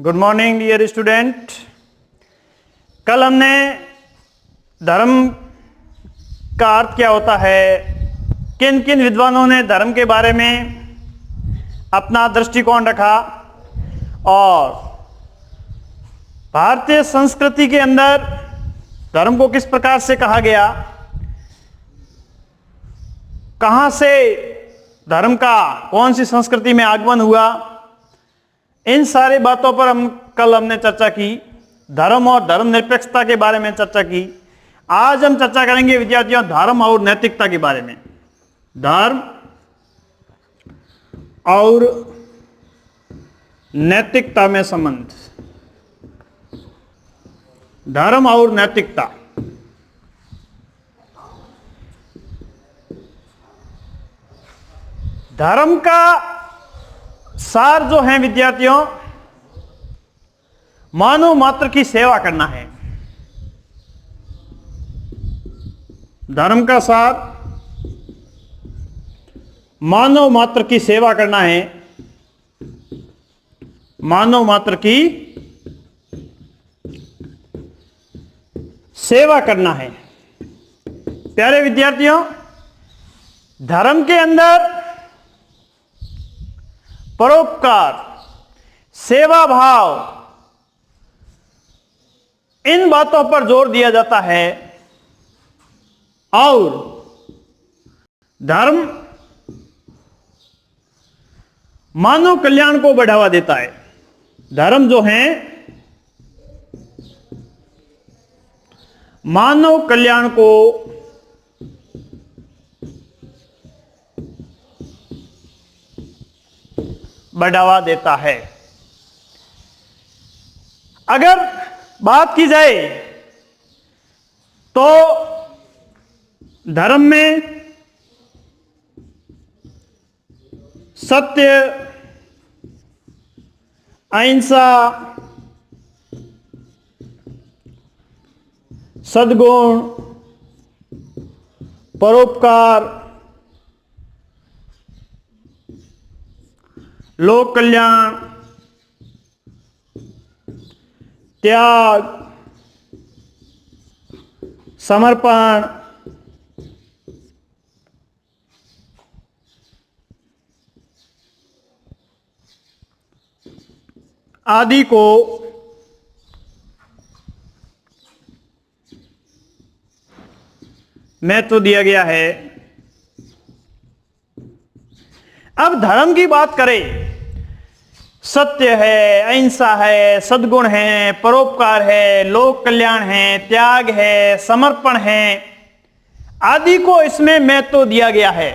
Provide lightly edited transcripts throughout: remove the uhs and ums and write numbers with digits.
Good morning dear student. कल हमने धर्म का अर्थ क्या होता है, किन किन विद्वानों ने धर्म के बारे में अपना दृष्टिकोण रखा और भारतीय संस्कृति के अंदर धर्म को किस प्रकार से कहा गया, कहां से धर्म का कौन सी संस्कृति में आगमन हुआ, इन सारी बातों पर हमने चर्चा की। धर्म और धर्म निरपेक्षता के बारे में चर्चा की। आज हम चर्चा करेंगे विद्यार्थियों धर्म और नैतिकता के बारे में। धर्म और नैतिकता में संबंध। धर्म और नैतिकता। धर्म का सार जो है विद्यार्थियों, मानव मात्र की सेवा करना है। धर्म का सार मानव मात्र की सेवा करना है, मानव मात्र की सेवा करना है। प्यारे विद्यार्थियों, धर्म के अंदर परोपकार, सेवा भाव, इन बातों पर जोर दिया जाता है और धर्म मानव कल्याण को बढ़ावा देता है। धर्म जो है मानव कल्याण को बढ़ावा देता है। अगर बात की जाए तो धर्म में सत्य, अहिंसा, सद्गुण, परोपकार, लोक कल्याण, त्याग, समर्पण, आदि को महत्व दिया गया है। अब धर्म की बात करें, सत्य है, अहिंसा है, सद्गुण है, परोपकार है, लोक कल्याण है, त्याग है, समर्पण है, आदि को इसमें महत्व दिया गया है।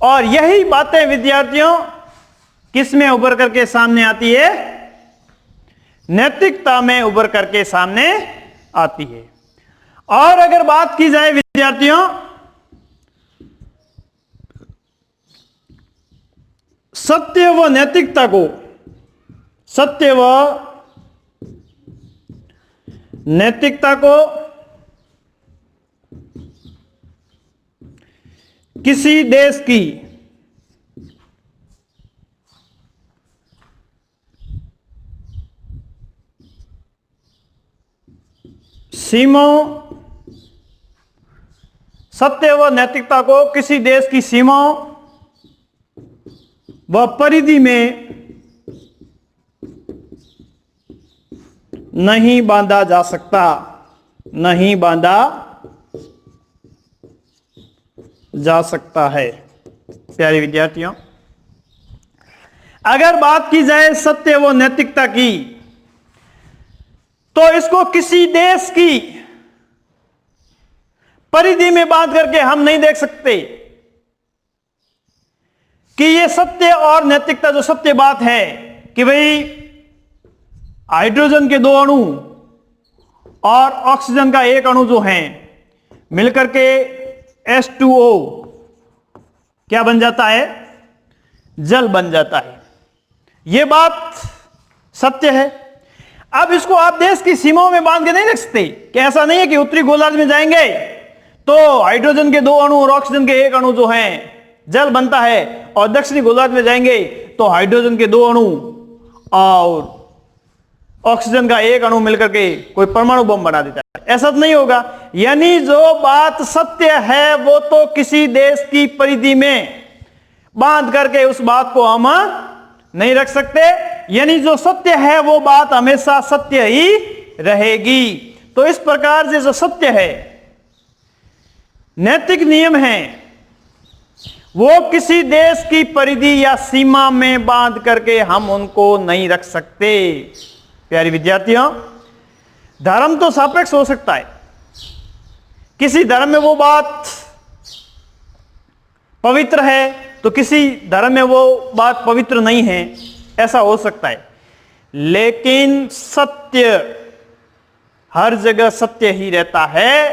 और यही बातें विद्यार्थियों किस में उभर करके सामने आती है? नैतिकता में उभर करके सामने आती है। और अगर बात की जाए विद्यार्थियों सत्य व नैतिकता को, सत्य व नैतिकता को किसी देश की सीमाओं, सत्य व नैतिकता को किसी देश की सीमाओं व परिधि में नहीं बांधा जा सकता, नहीं बांधा जा सकता है। प्यारे विद्यार्थियों, अगर बात की जाए सत्य व नैतिकता की तो इसको किसी देश की परिधि में बांध करके हम नहीं देख सकते कि ये सत्य और नैतिकता जो सत्य बात है कि भाई हाइड्रोजन के दो अणु और ऑक्सीजन का एक अणु जो है मिलकर के H2O क्या बन जाता है? जल बन जाता है। यह बात सत्य है। अब इसको आप देश की सीमाओं में बांध के नहीं रख सकते कि ऐसा नहीं है कि उत्तरी गोलार्ध में जाएंगे तो हाइड्रोजन के दो अणु और ऑक्सीजन के एक अणु जो हैं जल बनता है, और दक्षिणी गोलार्ध में जाएंगे तो हाइड्रोजन के दो अणु और ऑक्सीजन का एक अणु मिलकर के कोई परमाणु बम बना देता है, ऐसा तो नहीं होगा। यानी जो बात सत्य है वो तो किसी देश की परिधि में बांध करके उस बात को हम नहीं रख सकते। यानी जो सत्य है वो बात हमेशा सत्य ही रहेगी। तो इस प्रकार से जो सत्य है, नैतिक नियम है, वो किसी देश की परिधि या सीमा में बांध करके हम उनको नहीं रख सकते। प्यारे विद्यार्थियों, धर्म तो सापेक्ष हो सकता है। किसी धर्म में वो बात पवित्र है तो किसी धर्म में वो बात पवित्र नहीं है, ऐसा हो सकता है। लेकिन सत्य हर जगह सत्य ही रहता है।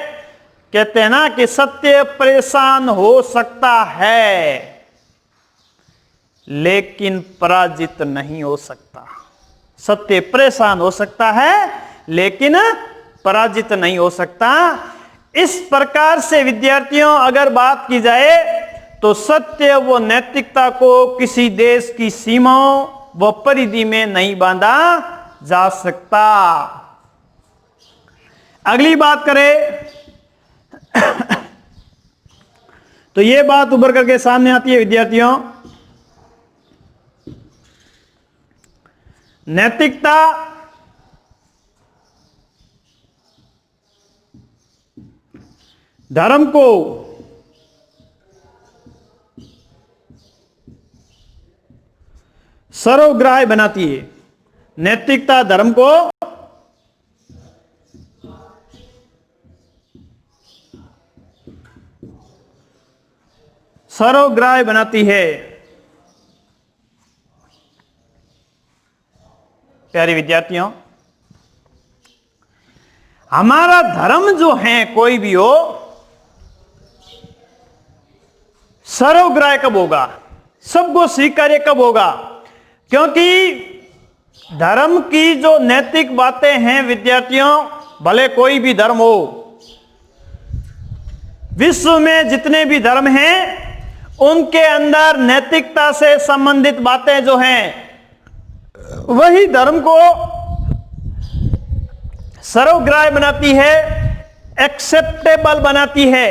कहते हैं ना कि सत्य परेशान हो सकता है लेकिन पराजित नहीं हो सकता। सत्य परेशान हो सकता है लेकिन पराजित नहीं हो सकता। इस प्रकार से विद्यार्थियों अगर बात की जाए तो सत्य व नैतिकता को किसी देश की सीमाओं व परिधि में नहीं बांधा जा सकता। अगली बात करें तो यह बात उभर करके सामने आती है विद्यार्थियों, नैतिकता धर्म को सर्वग्राह्य बनाती है। नैतिकता धर्म को सर्वग्राह्य बनाती है। प्यारे विद्यार्थियों, हमारा धर्म जो है कोई भी हो, सर्वग्राह्य कब होगा, सबको स्वीकार्य कब होगा? क्योंकि धर्म की जो नैतिक बातें हैं विद्यार्थियों, भले कोई भी धर्म हो, विश्व में जितने भी धर्म हैं उनके अंदर नैतिकता से संबंधित बातें जो हैं वही धर्म को सर्वग्राह्य बनाती है, एक्सेप्टेबल बनाती है।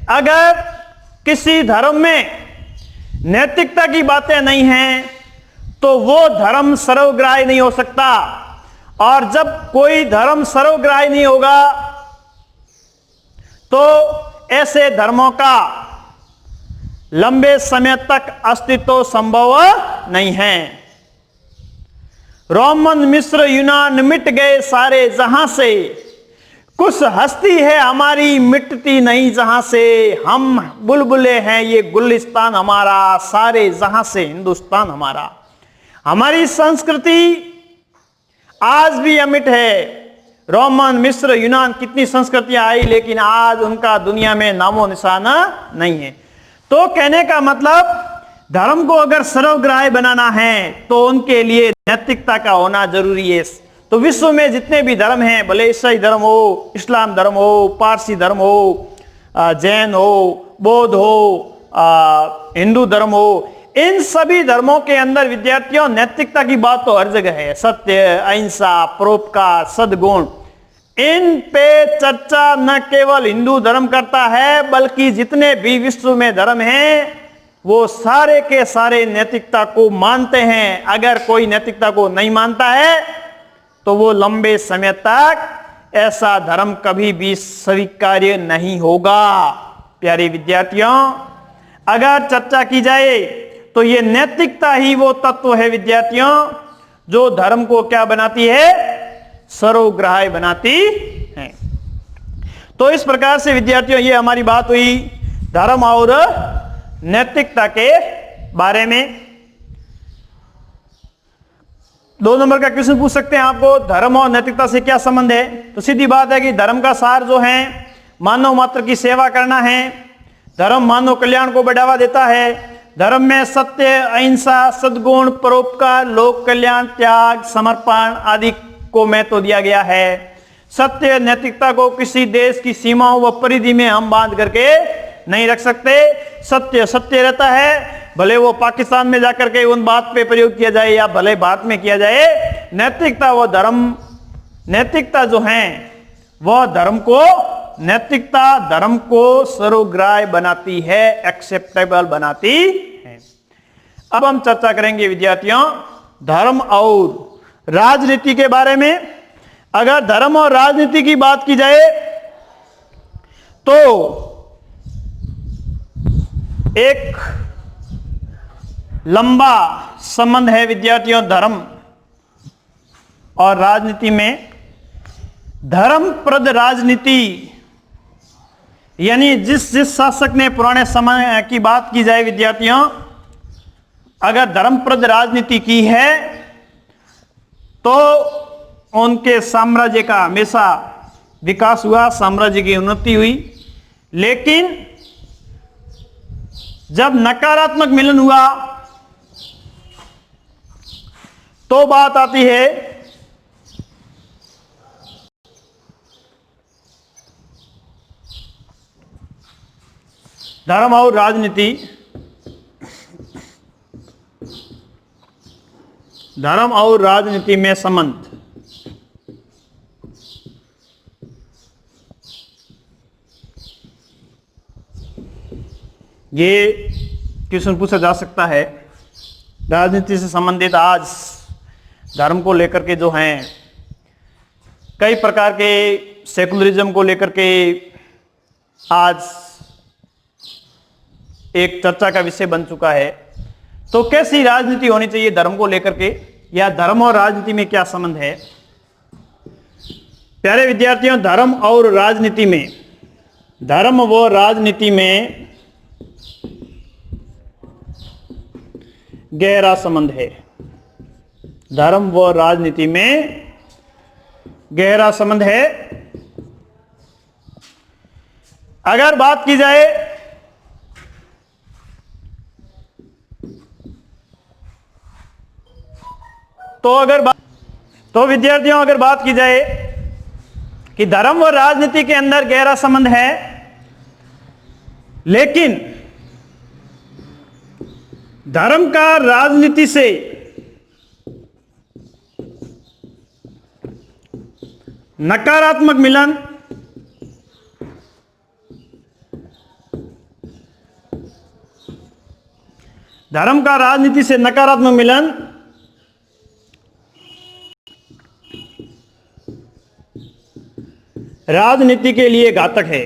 अगर किसी धर्म में नैतिकता की बातें नहीं हैं तो वो धर्म सर्वग्राह्य नहीं हो सकता। और जब कोई धर्म सर्वग्राह्य नहीं होगा तो ऐसे धर्मों का लंबे समय तक अस्तित्व संभव नहीं है। रोमन, मिस्र, यूनान मिट गए सारे जहां से, कुछ हस्ती है हमारी मिटती नहीं जहां से। हम बुलबुले हैं ये गुलिस्तान हमारा, सारे जहां से हिंदुस्तान हमारा। हमारी संस्कृति आज भी अमिट है। रोमन, मिस्र, यूनान कितनी संस्कृतियां आई लेकिन आज उनका दुनिया में नामो निशाना नहीं है। तो कहने का मतलब धर्म को अगर सर्वग्राह्य बनाना है तो उनके लिए नैतिकता का होना जरूरी है। तो विश्व में जितने भी धर्म हैं, भले ईसाई धर्म हो, इस्लाम धर्म हो, पारसी धर्म हो, जैन हो, बौद्ध हो, हिंदू धर्म हो, इन सभी धर्मों के अंदर विद्यार्थियों नैतिकता की बात तो हर जगह है। सत्य, अहिंसा, परोपकार, सद्गुण, इन पे चर्चा न केवल हिंदू धर्म करता है बल्कि जितने भी विश्व में धर्म हैं वो सारे के सारे नैतिकता को मानते हैं। अगर कोई नैतिकता को नहीं मानता है तो वो लंबे समय तक ऐसा धर्म कभी भी स्वीकार्य नहीं होगा। प्यारे विद्यार्थियों, अगर चर्चा की जाए तो ये नैतिकता ही वो तत्व है विद्यार्थियों जो धर्म को क्या बनाती है, सर्वग्राह्य बनाती है। तो इस प्रकार से विद्यार्थियों ये हमारी बात हुई धर्म और नैतिकता के बारे में। 2 नंबर का क्वेश्चन पूछ सकते हैं आपको, धर्म और नैतिकता से क्या संबंध है? तो सीधी बात है कि धर्म का सार जो है मानव मात्र की सेवा करना है। धर्म मानव कल्याण को बढ़ावा देता है। धर्म में सत्य, अहिंसा, सद्गुण, परोपकार, लोक कल्याण, त्याग, समर्पण आदि को महत्व दिया गया है। सत्य, नैतिकता को किसी देश की सीमाओं व परिधि में हम बांध करके नहीं रख सकते। सत्य सत्य रहता है, भले वो पाकिस्तान में जाकर के उन बात पे प्रयोग किया जाए या भले भारत में किया जाए। नैतिकता वो धर्म नैतिकता जो है वह नैतिकता धर्म को सर्वग्राह्य बनाती है, एक्सेप्टेबल बनाती है। अब हम चर्चा करेंगे विद्यार्थियों धर्म और राजनीति के बारे में। अगर धर्म और राजनीति की बात की जाए तो एक लंबा संबंध है विद्यार्थियों धर्म और राजनीति में। धर्मप्रद राजनीति यानी जिस शासक ने पुराने समय की बात की जाए विद्यार्थियों, अगर धर्मप्रद राजनीति की है तो उनके साम्राज्य का हमेशा विकास हुआ, साम्राज्य की उन्नति हुई। लेकिन जब नकारात्मक मिलन हुआ तो बात आती है धर्म और राजनीति। धर्म और राजनीति में संबंध। ये क्वेश्चन पूछा जा सकता है। राजनीति से संबंधित आज धर्म को लेकर के जो हैं कई प्रकार के सेकुलरिज्म को लेकर के आज एक चर्चा का विषय बन चुका है। तो कैसी राजनीति होनी चाहिए धर्म को लेकर के, या धर्म और राजनीति में क्या संबंध है? प्यारे विद्यार्थियों धर्म और राजनीति में, धर्म व राजनीति में गहरा संबंध है। धर्म व राजनीति में गहरा संबंध है। अगर बात की जाए तो विद्यार्थियों अगर बात की जाए कि धर्म और राजनीति के अंदर गहरा संबंध है, लेकिन धर्म का राजनीति से नकारात्मक मिलन धर्म का राजनीति से नकारात्मक मिलन राजनीति के लिए घातक है।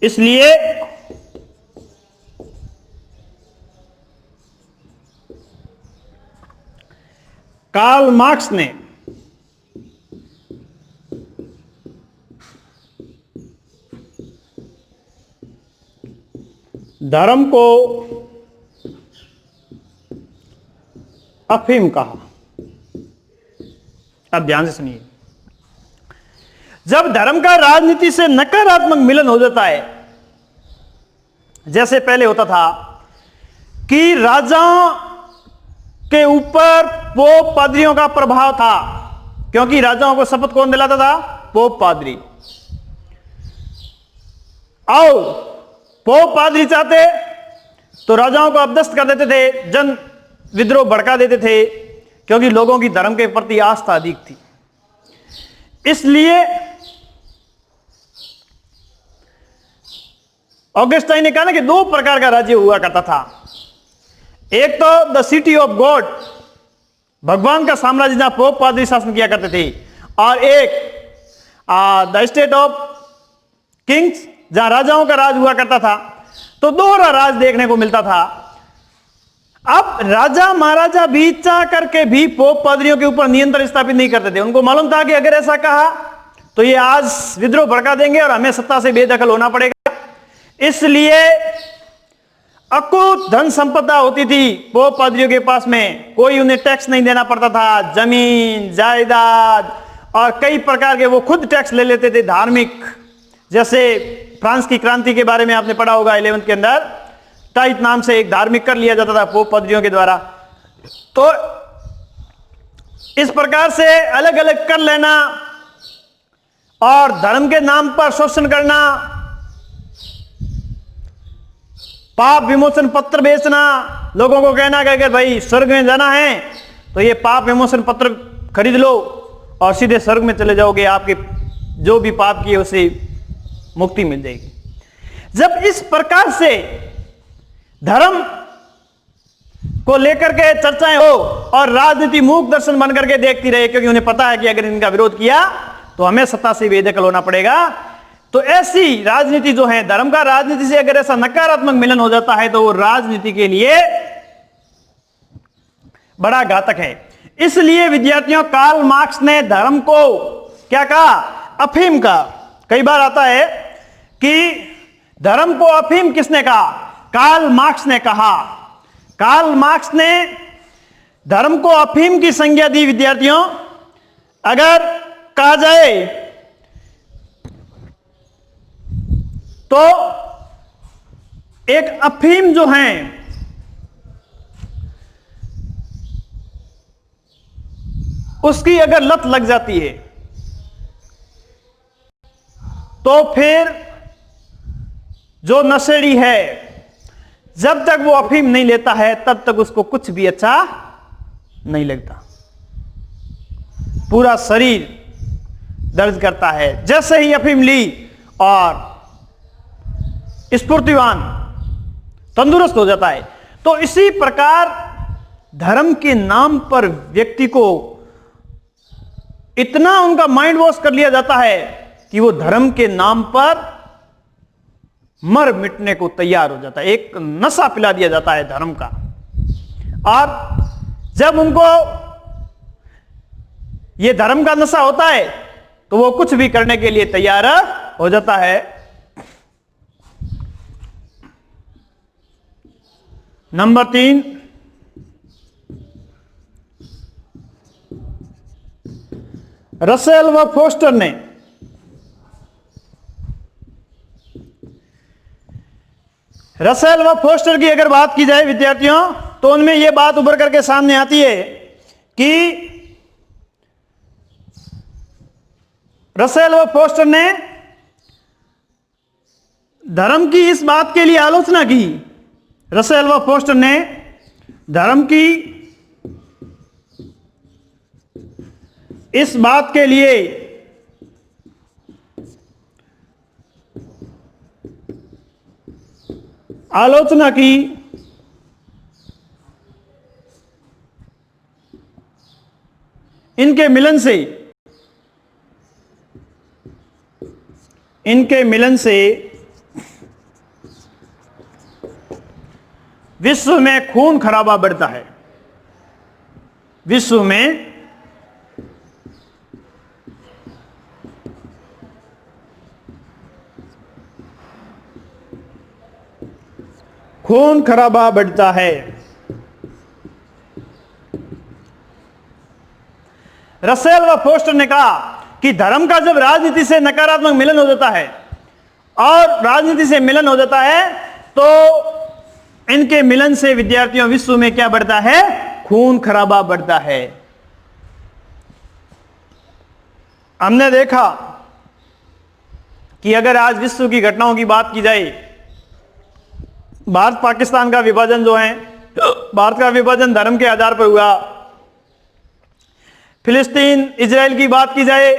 इसलिए कार्ल मार्क्स ने धर्म को अफीम कहा। अब ध्यान से सुनिए, जब धर्म का राजनीति से नकारात्मक मिलन हो जाता है, जैसे पहले होता था कि राजाओं के ऊपर पोप पादरियों का प्रभाव था, क्योंकि राजाओं को शपथ कौन दिलाता था? पोप पादरी। और पोप पादरी चाहते तो राजाओं को अपदस्थ कर देते थे, जन विद्रोह भड़का देते थे, क्योंकि लोगों की धर्म के प्रति आस्था अधिक थी। इसलिए ऑगस्टाइन ने कहा ना कि दो प्रकार का राज्य हुआ करता था। एक तो द सिटी ऑफ गॉड, भगवान का साम्राज्य जहां पोप पादरी शासन किया करते थे, और एक द स्टेट ऑफ किंग्स, जहां राजाओं का राज हुआ करता था। तो दोहरा राज देखने को मिलता था। अब राजा महाराजा भी चाह करके भी पोप पादरियों के ऊपर नियंत्रण स्थापित नहीं करते थे। उनको मालूम था कि अगर ऐसा कहा तो ये आज विद्रोह भड़का देंगे और हमें सत्ता से बेदखल होना पड़ेगा। इसलिए अकूत धन संपदा होती थी पोप पादरियों के पास में, कोई उन्हें टैक्स नहीं देना पड़ता था। जमीन जायदाद और कई प्रकार के वो खुद टैक्स ले लेते थे धार्मिक। जैसे फ्रांस की क्रांति के बारे में आपने पढ़ा होगा 11th के अंदर, टाइट नाम से एक धार्मिक कर लिया जाता था पोप पादरियों के द्वारा। तो इस प्रकार से अलग अलग कर लेना और धर्म के नाम पर शोषण करना, पाप विमोचन पत्र बेचना, लोगों को कहना कि अगर भाई स्वर्ग में जाना है तो ये पाप विमोचन पत्र खरीद लो और सीधे स्वर्ग में चले जाओगे, आपके जो भी पाप किए उसे मुक्ति मिल जाएगी। जब इस प्रकार से धर्म को लेकर के चर्चाएं हो और राजनीति मूक दर्शन बन करके देखती रहे, क्योंकि उन्हें पता है कि अगर इनका विरोध किया तो हमें सत्ता से बेदखल होना पड़ेगा, तो ऐसी राजनीति जो है, धर्म का राजनीति से अगर ऐसा नकारात्मक मिलन हो जाता है तो वो राजनीति के लिए बड़ा घातक है। इसलिए विद्यार्थियों, कार्ल मार्क्स ने धर्म को क्या कहा? अफीम का। कई बार आता है कि धर्म को अफीम किसने कहा? कार्ल मार्क्स ने कहा। कार्ल मार्क्स ने धर्म को अफीम की संज्ञा दी। विद्यार्थियों, अगर कहा जाए तो एक अफीम जो है उसकी अगर लत लग जाती है तो फिर जो नशेड़ी है, जब तक वो अफीम नहीं लेता है तब तक उसको कुछ भी अच्छा नहीं लगता, पूरा शरीर दर्द करता है। जैसे ही अफीम ली और स्फूर्तिवान, तंदुरुस्त हो जाता है। तो इसी प्रकार धर्म के नाम पर व्यक्ति को इतना उनका माइंड वॉश कर लिया जाता है कि वो धर्म के नाम पर मर मिटने को तैयार हो जाता है। एक नशा पिला दिया जाता है धर्म का, और जब उनको ये धर्म का नशा होता है तो वो कुछ भी करने के लिए तैयार हो जाता है। नंबर 3, रसेल व फोस्टर ने रसेल व फोस्टर की अगर बात की जाए विद्यार्थियों, तो उनमें यह बात उभर करके सामने आती है कि रसेल व फोस्टर ने धर्म की इस बात के लिए आलोचना की। रसेल व फोस्टर ने धर्म की इस बात के लिए आलोचना की इनके मिलन से विश्व में खून खराबा बढ़ता है। विश्व में खून खराबा बढ़ता है। रसेल व फोस्टर ने कहा कि धर्म का जब राजनीति से नकारात्मक मिलन हो जाता है और राजनीति से मिलन हो जाता है तो इनके मिलन से विद्यार्थियों विश्व में क्या बढ़ता है? खून खराबा बढ़ता है। हमने देखा कि अगर आज विश्व की घटनाओं की बात की जाए, भारत पाकिस्तान का विभाजन जो है, भारत का विभाजन धर्म के आधार पर हुआ। फिलिस्तीन इजराइल की बात की जाए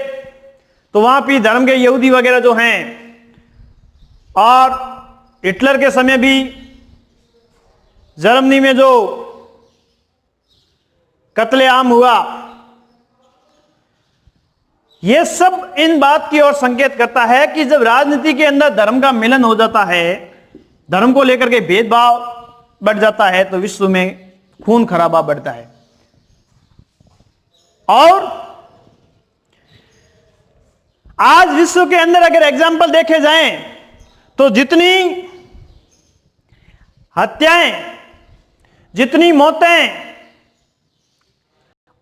तो वहां भी धर्म के यहूदी वगैरह जो हैं, और हिटलर के समय भी जर्मनी में जो कत्लेआम हुआ, यह सब इन बात की ओर संकेत करता है कि जब राजनीति के अंदर धर्म का मिलन हो जाता है, धर्म को लेकर के भेदभाव बढ़ जाता है, तो विश्व में खून खराबा बढ़ता है। और आज विश्व के अंदर अगर एग्जाम्पल देखे जाएं तो जितनी हत्याएं, जितनी मौतें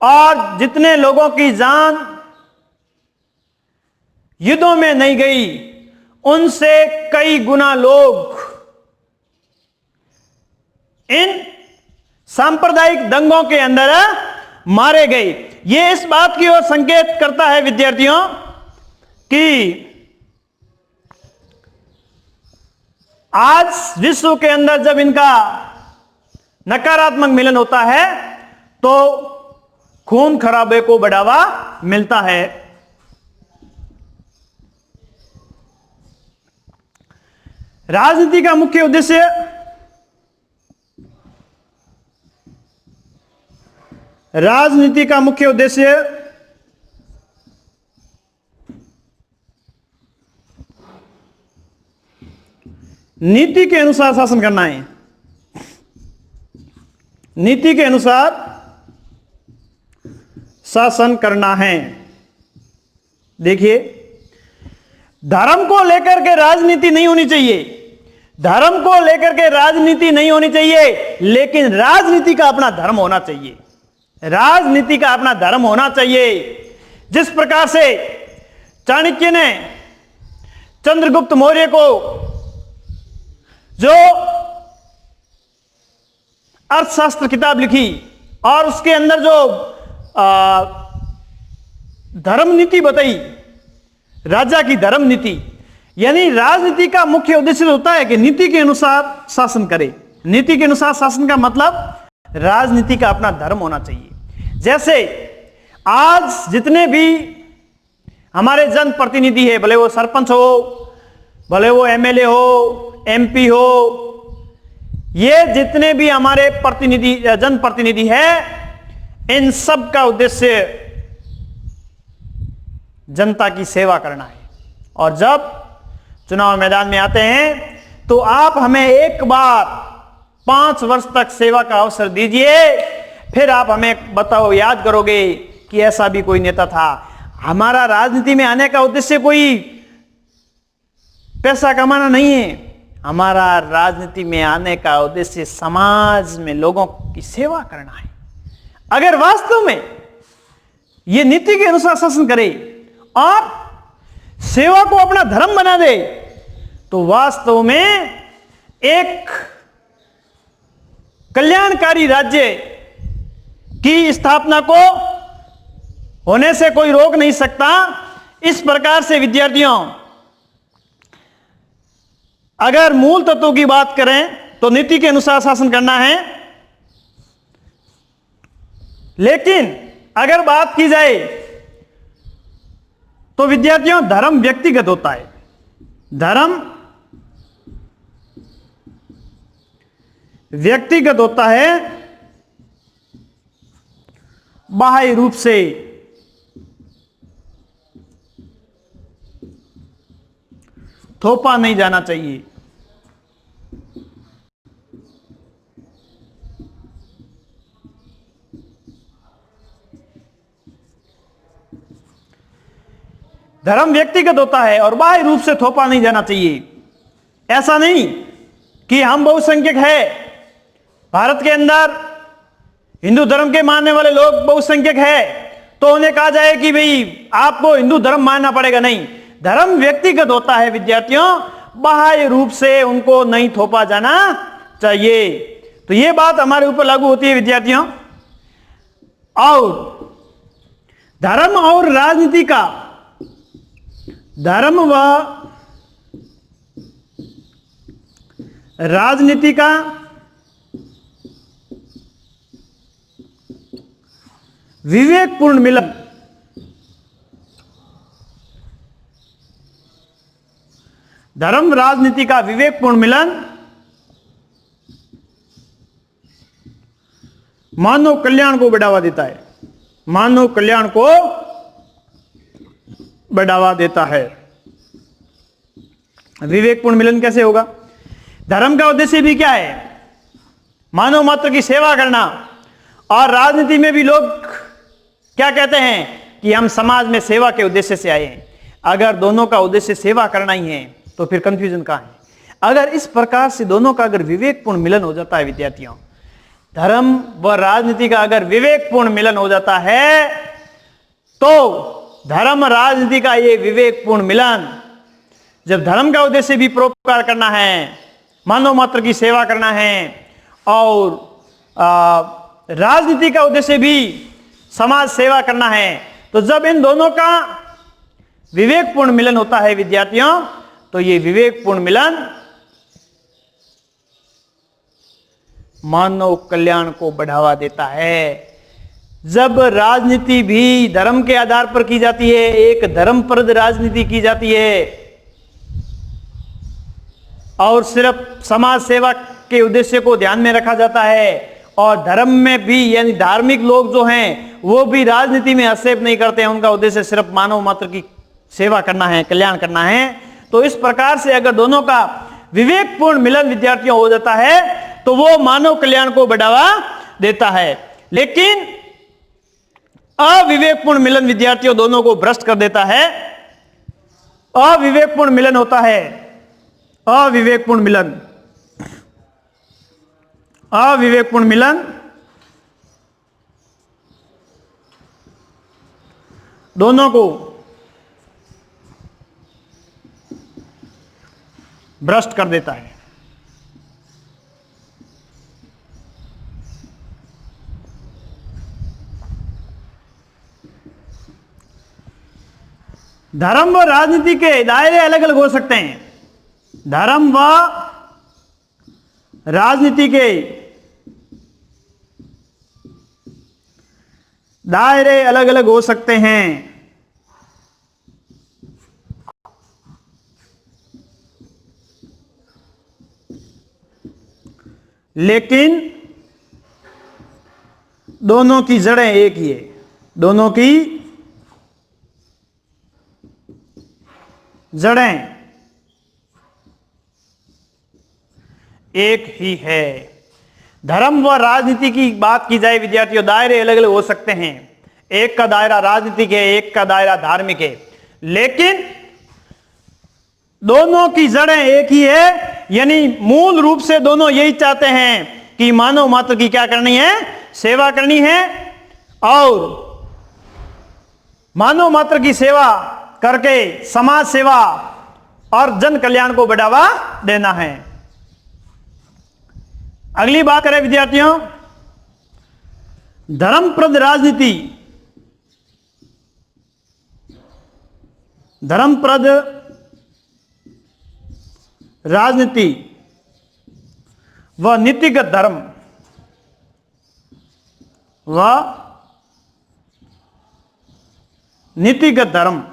और जितने लोगों की जान युद्धों में नहीं गई, उनसे कई गुना लोग इन सांप्रदायिक दंगों के अंदर मारे गए। यह इस बात की ओर संकेत करता है विद्यार्थियों कि आज विश्व के अंदर जब इनका नकारात्मक मिलन होता है तो खून खराबे को बढ़ावा मिलता है। राजनीति का मुख्य उद्देश्य नीति के अनुसार शासन करना है। नीति के अनुसार शासन करना है। देखिए, धर्म को लेकर के राजनीति नहीं होनी चाहिए, धर्म को लेकर के राजनीति नहीं होनी चाहिए, लेकिन राजनीति का अपना धर्म होना चाहिए। राजनीति का अपना धर्म होना चाहिए। जिस प्रकार से चाणक्य ने चंद्रगुप्त मौर्य को जो अर्थशास्त्र किताब लिखी और उसके अंदर जो धर्म नीति बताई, राजा की धर्म नीति, यानी राजनीति का मुख्य उद्देश्य होता है कि नीति के अनुसार शासन करे। नीति के अनुसार शासन का मतलब राजनीति का अपना धर्म होना चाहिए। जैसे आज जितने भी हमारे जनप्रतिनिधि है, भले वो सरपंच हो, भले वो एमएलए हो, एमपी हो, ये जितने भी हमारे प्रतिनिधि जनप्रतिनिधि है, इन सब का उद्देश्य जनता की सेवा करना है। और जब चुनाव मैदान में आते हैं तो आप हमें एक बार 5 वर्ष तक सेवा का अवसर दीजिए, फिर आप हमें बताओ, याद करोगे कि ऐसा भी कोई नेता था। हमारा राजनीति में आने का उद्देश्य कोई पैसा कमाना नहीं है, हमारा राजनीति में आने का उद्देश्य समाज में लोगों की सेवा करना है। अगर वास्तव में ये नीति के अनुसार शासन करे और सेवा को अपना धर्म बना दे तो वास्तव में एक कल्याणकारी राज्य की स्थापना को होने से कोई रोक नहीं सकता। इस प्रकार से विद्यार्थियों, अगर मूल तत्वों की बात करें तो नीति के अनुसार शासन करना है, लेकिन अगर बात की जाए तो विद्यार्थियों धर्म व्यक्तिगत होता है। धर्म व्यक्तिगत होता है, बाह्य रूप से थोपा नहीं जाना चाहिए। धर्म व्यक्तिगत होता है और बाह्य रूप से थोपा नहीं जाना चाहिए। ऐसा नहीं कि हम बहुसंख्यक है, भारत के अंदर हिंदू धर्म के मानने वाले लोग बहुसंख्यक है तो उन्हें कहा जाए कि भाई आपको हिंदू धर्म मानना पड़ेगा। नहीं, धर्म व्यक्तिगत होता है विद्यार्थियों, बाह्य रूप से उनको नहीं थोपा जाना चाहिए। तो यह बात हमारे ऊपर लागू होती है विद्यार्थियों। और धर्म और राजनीति का, धर्म व राजनीति का विवेकपूर्ण मिलन धर्म राजनीति का विवेकपूर्ण मिलन मानव कल्याण को बढ़ावा देता है। मानव कल्याण को बढ़ावा देता है। विवेकपूर्ण मिलन कैसे होगा? धर्म का उद्देश्य भी क्या है? मानव मात्र की सेवा करना। और राजनीति में भी लोग क्या कहते हैं कि हम समाज में सेवा के उद्देश्य से आए हैं। अगर दोनों का उद्देश्य सेवा करना ही है तो फिर कंफ्यूजन कहां है? अगर इस प्रकार से दोनों का अगर विवेकपूर्ण मिलन हो जाता है विद्यार्थियों, धर्म व राजनीति का अगर विवेकपूर्ण मिलन हो जाता है तो धर्म राजनीति का ये विवेकपूर्ण मिलन, जब धर्म का उद्देश्य भी परोपकार करना है, मानव मात्र की सेवा करना है, और राजनीति का उद्देश्य भी समाज सेवा करना है, तो जब इन दोनों का विवेकपूर्ण मिलन होता है विद्यार्थियों, तो ये विवेकपूर्ण मिलन मानव कल्याण को बढ़ावा देता है। जब राजनीति भी धर्म के आधार पर की जाती है, एक धर्मप्रद राजनीति की जाती है और सिर्फ समाज सेवा के उद्देश्य को ध्यान में रखा जाता है, और धर्म में भी यानी धार्मिक लोग जो हैं वो भी राजनीति में हस्तक्षेप नहीं करते हैं, उनका उद्देश्य सिर्फ मानव मात्र की सेवा करना है, कल्याण करना है। तो इस प्रकार से अगर दोनों का विवेकपूर्ण मिलन विद्यार्थियों हो जाता है तो वो मानव कल्याण को बढ़ावा देता है। लेकिन अविवेकपूर्ण मिलन विद्यार्थियों दोनों को भ्रष्ट कर देता है। अविवेकपूर्ण मिलन होता है, अविवेकपूर्ण मिलन, अविवेकपूर्ण मिलन दोनों को भ्रष्ट कर देता है। धर्म व राजनीति के दायरे अलग अलग हो सकते हैं। धर्म व राजनीति के दायरे अलग अलग हो सकते हैं, लेकिन दोनों की जड़ें एक ही है, दोनों की जड़ें एक ही है। धर्म व राजनीति की बात की जाए विद्यार्थियों, दायरे अलग अलग हो सकते हैं। एक का दायरा राजनीतिक है, एक का दायरा धार्मिक है, लेकिन दोनों की जड़ें एक ही है। यानी मूल रूप से दोनों यही चाहते हैं कि मानव मात्र की क्या करनी है, सेवा करनी है, और मानव मात्र की सेवा करके समाज सेवा और जन कल्याण को बढ़ावा देना है। अगली बात करें विद्यार्थियों, धर्मप्रद राजनीति, धर्मप्रद राजनीति व नीतिगत धर्म व नीतिगत धर्म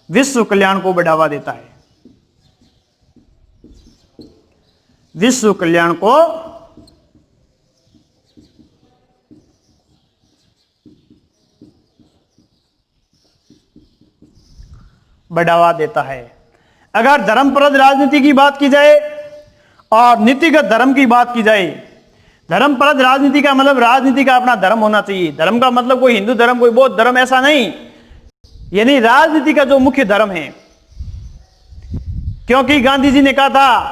विश्व कल्याण को बढ़ावा देता है, विश्व कल्याण को बढ़ावा देता है। अगर धर्मप्रद राजनीति की बात की जाए और नीतिगत धर्म की बात की जाए, धर्मप्रद राजनीति का मतलब राजनीति का अपना धर्म होना चाहिए। धर्म का मतलब कोई हिंदू धर्म, कोई बौद्ध धर्म, ऐसा नहीं, यानी राजनीति का जो मुख्य धर्म है। क्योंकि गांधी जी ने कहा था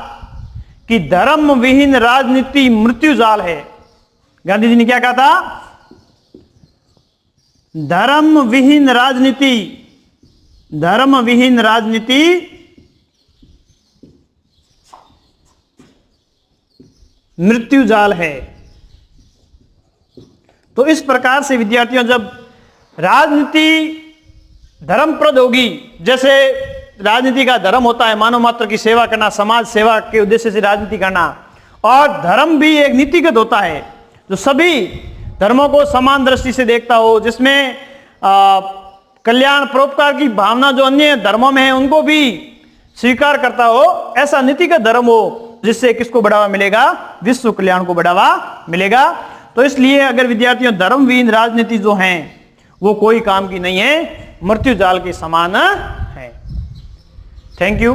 कि धर्म विहीन राजनीति मृत्यु जाल है। गांधी जी ने क्या कहा था? धर्म विहीन राजनीति, धर्म विहीन राजनीति मृत्यु जाल है। तो इस प्रकार से विद्यार्थियों, जब राजनीति धर्मप्रद होगी, जैसे राजनीति का धर्म होता है मानव मात्र की सेवा करना, समाज सेवा के उद्देश्य से राजनीति करना, और धर्म भी एक नीतिगत होता है जो सभी धर्मों को समान दृष्टि से देखता हो, जिसमें कल्याण परोपकार की भावना जो अन्य धर्मों में है उनको भी स्वीकार करता हो, ऐसा नीतिगत धर्म हो, जिससे किसको बढ़ावा मिलेगा? विश्व कल्याण को बढ़ावा मिलेगा। तो इसलिए अगर विद्यार्थियों धर्मविहीन राजनीति जो हैं वो कोई काम की नहीं है, मृत्यु जाल के समान है। Thank you.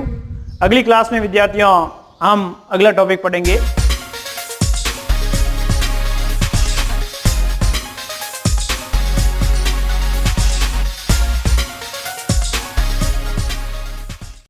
अगली क्लास में विद्यार्थियों हम अगला टॉपिक पढ़ेंगे।